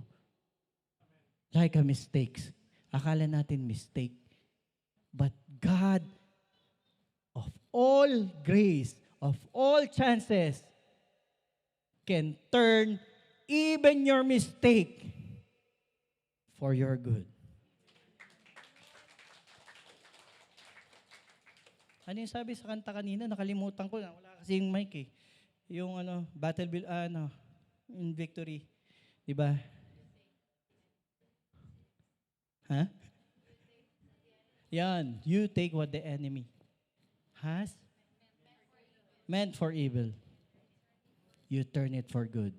like a mistake. Akala natin mistake. But God, of all grace, of all chances, can turn even your mistake for your good. Ano yung sabi sa kanta kanina? Nakalimutan ko na. Wala kasi yung mic eh. Yung in victory. Diba? Ha? Yan. You take what the enemy has meant for evil. You turn it for good.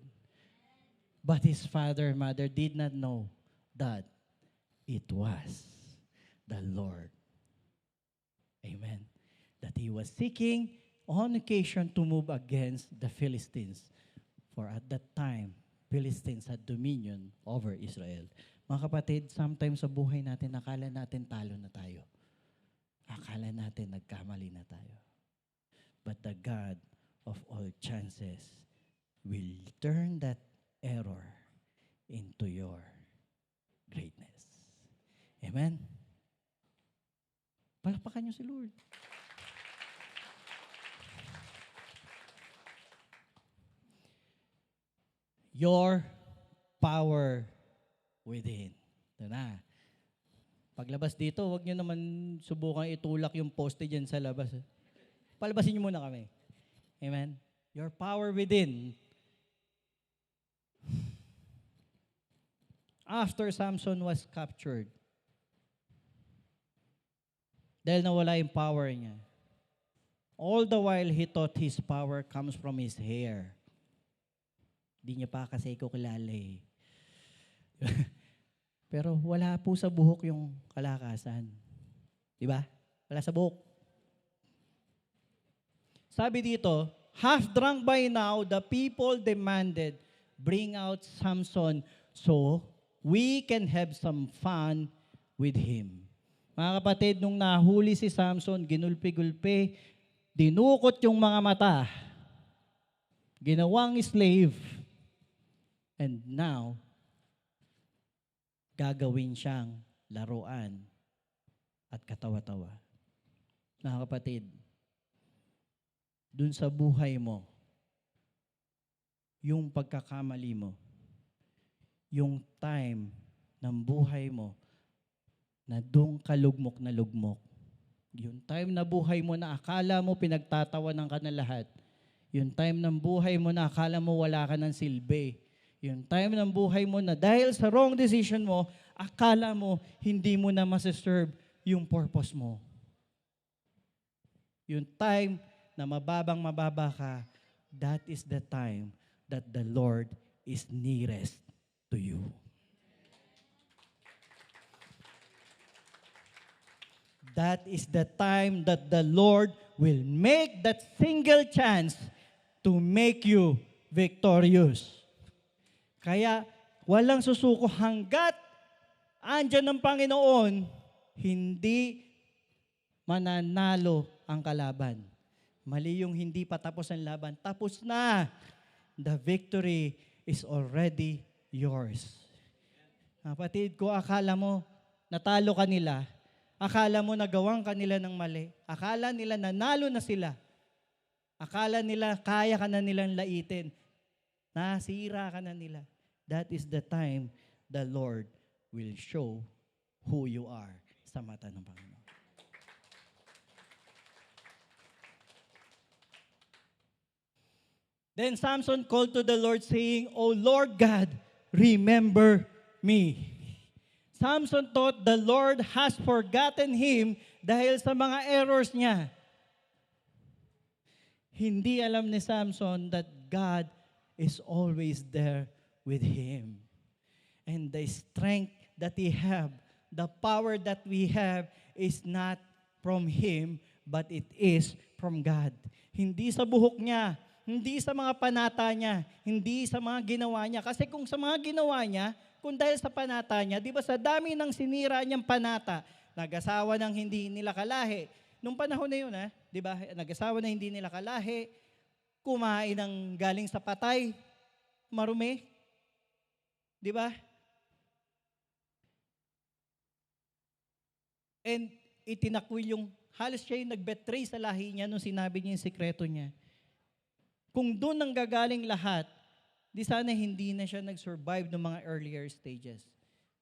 But his father and mother did not know that it was the Lord. Amen. That he was seeking on occasion to move against the Philistines. For at that time, Philistines had dominion over Israel. Mga kapatid, sometimes sa buhay natin, akala natin talo na tayo. Akala natin nagkamali na tayo. But the God of all chances will turn that error into your greatness. Amen? Palakpakan niyo si Lord. Your power within. Ito na. Paglabas dito, huwag niyo naman subukan itulak yung poste dyan sa labas. Palabasin niyo muna kami. Amen? Your power within. After Samson was captured, dahil nawala yung power niya, all the while he thought his power comes from his hair. Di niya pa kasi ko kilala eh. Pero wala po sa buhok yung kalakasan. Di ba? Wala sa buhok. Sabi dito, half drunk by now, the people demanded, bring out Samson so we can have some fun with him. Mga kapatid, nung nahuli si Samson, ginulpi-gulpi, dinukot yung mga mata, ginawang slave, and now, gagawin siyang laruan at katawa-tawa. Mga kapatid, dun sa buhay mo, yung pagkakamali mo, yung time ng buhay mo na doon ka lugmok na lugmok. Yung time na buhay mo na akala mo pinagtatawanan ka na lahat. Yung time ng buhay mo na akala mo wala ka ng silbi. Yung time ng buhay mo na dahil sa wrong decision mo, akala mo hindi mo na masaserve yung purpose mo. Yung time na mababa ka, that is the time that the Lord is nearest to you. That is the time that the Lord will make that single chance to make you victorious. Kaya walang susuko hanggat andyan ng Panginoon, hindi mananalo ang kalaban. Mali yung hindi pa tapos ang laban. Tapos na. The victory is already yours. Kapatid, kung akala mo natalo ka nila, akala mo nagawang kanila ng mali, akala nila nanalo na sila, akala nila kaya ka na nilang laitin, nasira ka na nila. That is the time the Lord will show who you are sa mata ng Panginoon. Then Samson called to the Lord saying, O Lord God, remember me. Samson thought the Lord has forgotten him dahil sa mga errors niya. Hindi alam ni Samson that God is always there with him. And the strength that he have, the power that we have is not from him, but it is from God. Hindi sa buhok niya, hindi sa mga panata niya, hindi sa mga ginawa niya. Kasi kung sa mga ginawa niya, kung dahil sa panata niya, di ba sa dami ng sinira niyang panata, nag-asawa ng hindi nila kalahi. Nung panahon na yun, di ba, nag-asawa na hindi nila kalahi, kumain ng galing sa patay, marumi. Di ba? And itinakwil yung, halos siya yung nag-betray sa lahi niya nung sinabi niya yung sikreto niya. Kung doon ang gagaling lahat, di sana hindi na siya nag-survive ng mga earlier stages.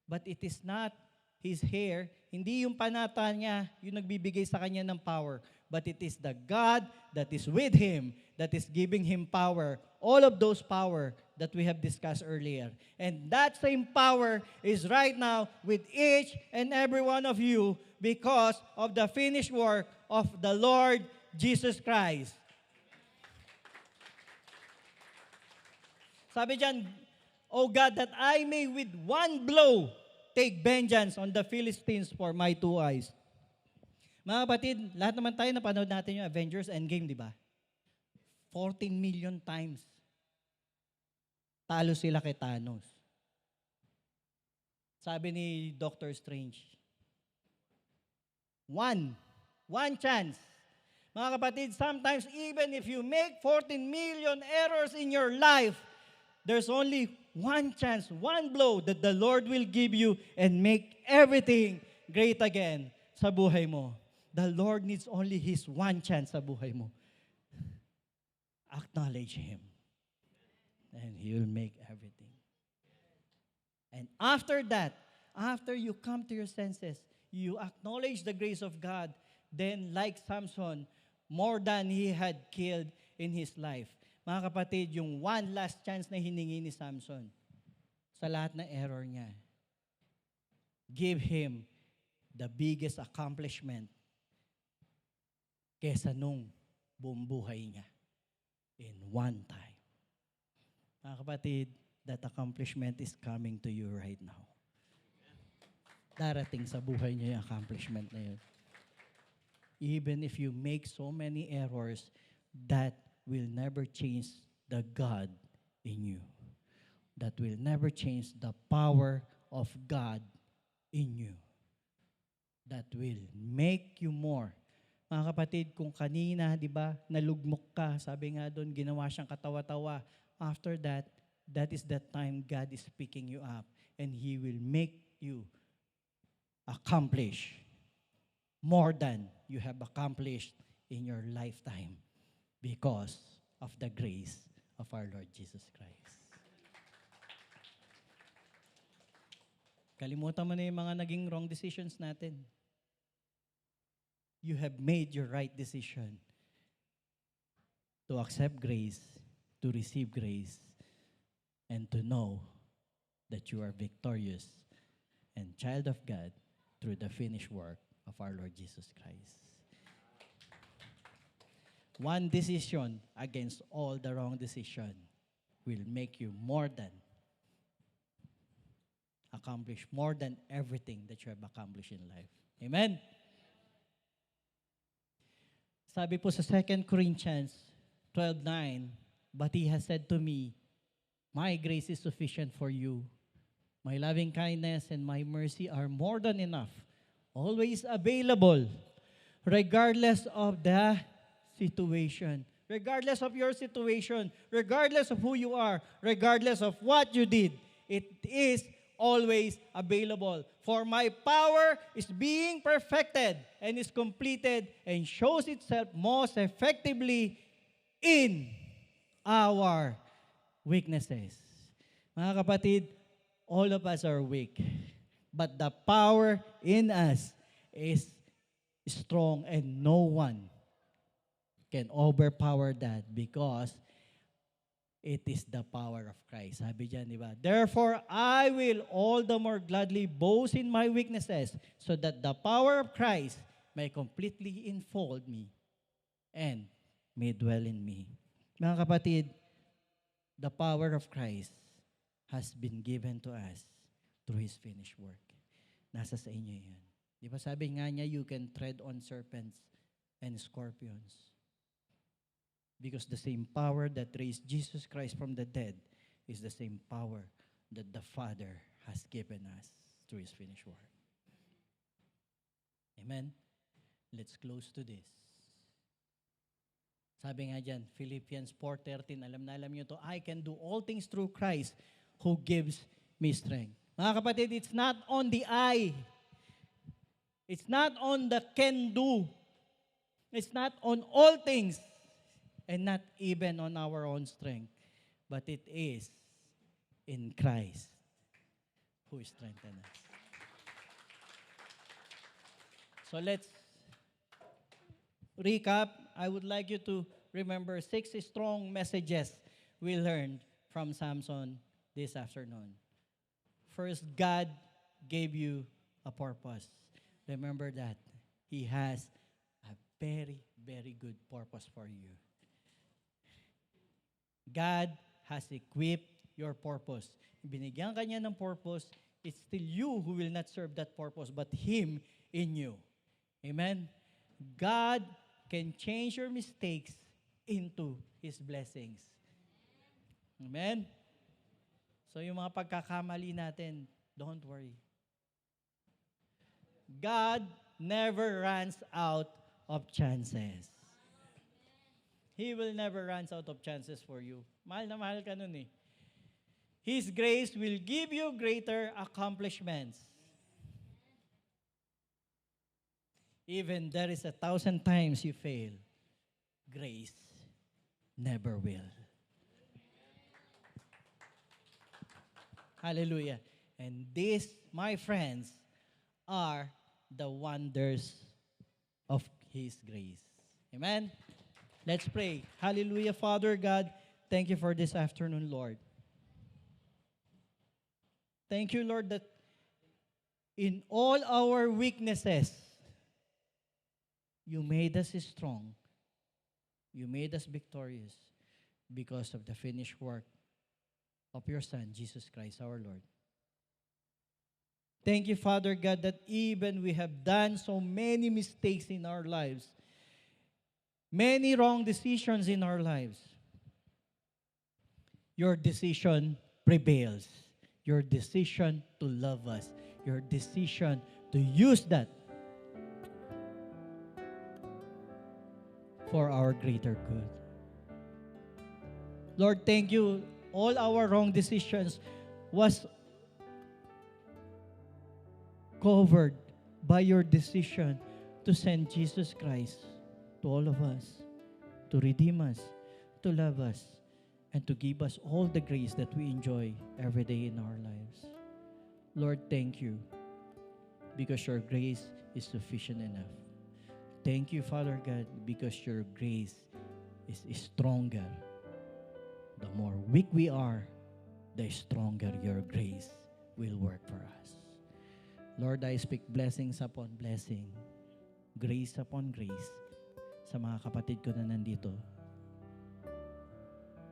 But it is not his hair, hindi yung panata niya yung nagbibigay sa kanya ng power, but it is the God that is with him, that is giving him power, all of those power that we have discussed earlier. And that same power is right now with each and every one of you because of the finished work of the Lord Jesus Christ. Sabi diyan, O God, that I may with one blow take vengeance on the Philistines for my 2 eyes. Mga kapatid, lahat naman tayo napanood natin yung Avengers Endgame, di ba? 14 million times. Talo sila kay Thanos. Sabi ni Doctor Strange, one chance. Mga kapatid, sometimes even if you make 14 million errors in your life, there's only one chance, one blow that the Lord will give you and make everything great again sa buhay mo. The Lord needs only His one chance sa buhay mo. Acknowledge Him. And He will make everything. And after that, after you come to your senses, you acknowledge the grace of God, then like Samson, more than he had killed in his life. Mga kapatid, yung one last chance na hiningi ni Samson sa lahat ng error niya, give him the biggest accomplishment kesa nung buong buhay niya in one time. Mga kapatid, that accomplishment is coming to you right now. Darating sa buhay niyo yung accomplishment na yun. Even if you make so many errors, that will never change the God in you. That will never change the power of God in you. That will make you more. Mga kapatid, kung kanina, di ba, nalugmok ka, sabi nga doon, ginawa siyang katawa-tawa. After that, that is the time God is picking you up and He will make you accomplish more than you have accomplished in your lifetime. Because of the grace of our Lord Jesus Christ. Kalimutan mo na yung mga naging wrong decisions natin. You have made your right decision to accept grace, to receive grace, and to know that you are victorious and child of God through the finished work of our Lord Jesus Christ. One decision against all the wrong decision will make you more than accomplish more than everything that you have accomplished in life. Amen? Sabi po sa 2 Corinthians 12:9, but He has said to me, my grace is sufficient for you. My loving kindness and my mercy are more than enough, always available, regardless of the situation. Regardless of your situation, regardless of who you are, regardless of what you did, it is always available. For my power is being perfected and is completed and shows itself most effectively in our weaknesses. Mga kapatid, all of us are weak, but the power in us is strong and no one can overpower that because It is the power of Christ. Sabi diyan, di ba? Therefore, I will all the more gladly boast in my weaknesses so that the power of Christ may completely enfold me and may dwell in me. Mga kapatid, the power of Christ has been given to us through His finished work. Nasa sa inyo yan. Di ba sabi nga niya, you can tread on serpents and scorpions. Because the same power that raised Jesus Christ from the dead is the same power that the Father has given us through His finished work. Amen? Let's close to this. Sabi nga dyan, Philippians 4:13, alam na alam nyo to, I can do all things through Christ who gives me strength. Mga kapatid, it's not on the I. It's not on the can do. It's not on all things. And not even on our own strength. But it is in Christ who strengthens us. So let's recap. I would like you to remember 6 strong messages we learned from Samson this afternoon. First, God gave you a purpose. Remember that. He has a very, very good purpose for you. God has equipped your purpose. Binigyan ka niya ng purpose, it's still you who will not serve that purpose, but Him in you. Amen? God can change your mistakes into His blessings. Amen? So yung mga pagkakamali natin, don't worry. God never runs out of chances. He will never run out of chances for you. Mahal na mahal ka nun eh. His grace will give you greater accomplishments. Even there is 1,000 times you fail, grace never will. Hallelujah. And these, my friends, are the wonders of His grace. Amen? Let's pray. Hallelujah, Father God. Thank you for this afternoon, Lord. Thank you, Lord, that in all our weaknesses, you made us strong. You made us victorious because of the finished work of your Son, Jesus Christ, our Lord. Thank you, Father God, that even we have done so many mistakes in our lives, many wrong decisions in our lives, your decision prevails. Your decision to love us. Your decision to use that for our greater good. Lord, thank you. All our wrong decisions was covered by your decision to send Jesus Christ to all of us, to redeem us, to love us, and to give us all the grace that we enjoy every day in our lives. Lord, thank you, because your grace is sufficient enough. Thank you, Father God, because your grace is stronger. The more weak we are, the stronger your grace will work for us. Lord, I speak blessings upon blessing, grace upon grace, sa mga kapatid ko na nandito,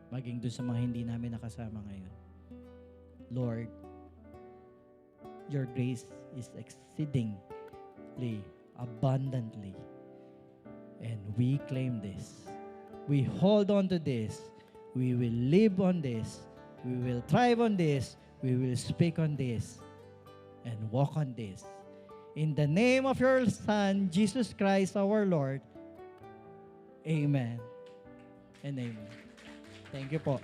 maging doon sa mga hindi namin nakasama ngayon. Lord, your grace is exceedingly, abundantly, and we claim this. We hold on to this. We will live on this. We will thrive on this. We will speak on this and walk on this. In the name of your Son, Jesus Christ our Lord, amen and amen. Thank you po.